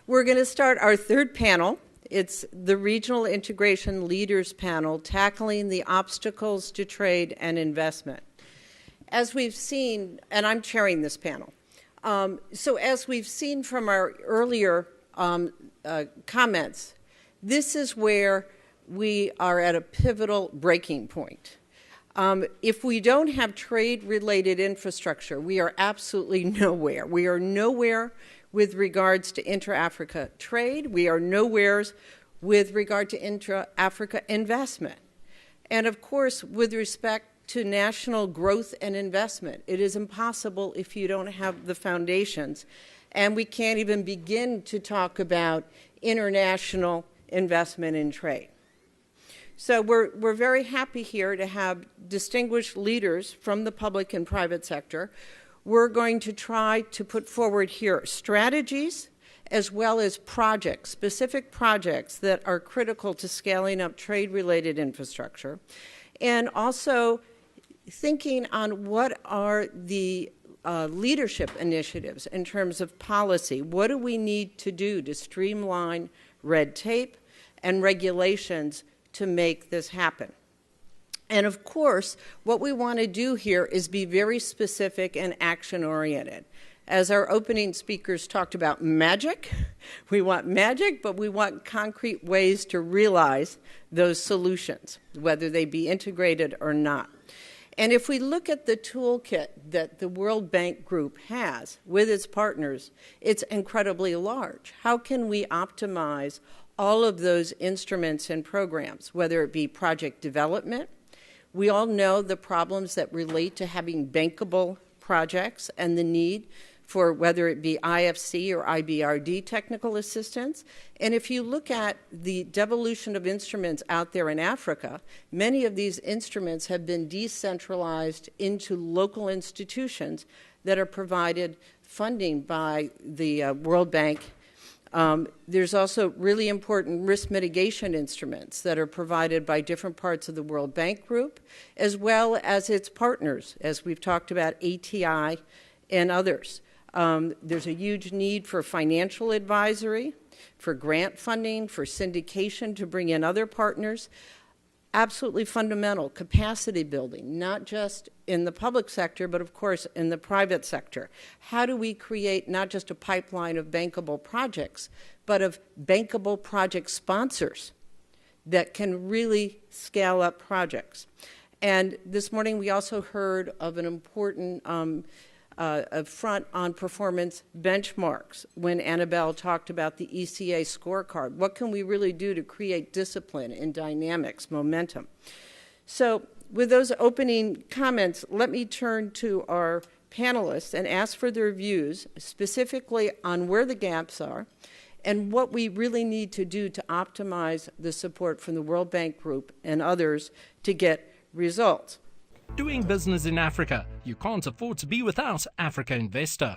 We're going to start our third panel. It's the Regional Integration Leaders Panel, Tackling the Obstacles to Trade and Investment. As we've seen, and I'm chairing this panel, so as we've seen from our earlier comments, this is where we are at a pivotal breaking point. If we don't have trade-related infrastructure, we are absolutely nowhere. We are nowhere with regards to intra-Africa trade. We are nowhere with regard to intra-Africa investment. And of course, with respect to national growth and investment, it is impossible if you don't have the foundations. And we can't even begin to talk about international investment in trade. So we're very happy here to have distinguished leaders from the public and private sector. We're going to try to put forward here strategies as well as projects, specific projects that are critical to scaling up trade-related infrastructure, and also thinking on what are the leadership initiatives in terms of policy. What do we need to do to streamline red tape and regulations to make this happen? And of course, what we want to do here is be very specific and action-oriented. As our opening speakers talked about magic, we want magic, but we want concrete ways to realize those solutions, whether they be integrated or not. And if we look at the toolkit that the World Bank Group has with its partners, it's incredibly large. How can we optimize all of those instruments and programs, whether it be project development? We all know the problems that relate to having bankable projects and the need for whether it be IFC or IBRD technical assistance. And if you look at the devolution of instruments out there in Africa, many of these instruments have been decentralized into local institutions that are provided funding by the World Bank. There's also really important risk mitigation instruments that are provided by different parts of the World Bank Group, as well as its partners, as we've talked about ATI and others. There's a huge need for financial advisory, for grant funding, for syndication to bring in other partners. Absolutely fundamental capacity building, not just in the public sector, but of course in the private sector. How do we create not just a pipeline of bankable projects, but of bankable project sponsors that can really scale up projects? And this morning we also heard of an important front on performance benchmarks when Annabelle talked about the ECA scorecard. What can we really do to create discipline and dynamics, momentum? So with those opening comments, let me turn to our panelists and ask for their views specifically on where the gaps are and what we really need to do to optimize the support from the World Bank Group and others to get results. Doing business in Africa, you can't afford to be without Africa Investor.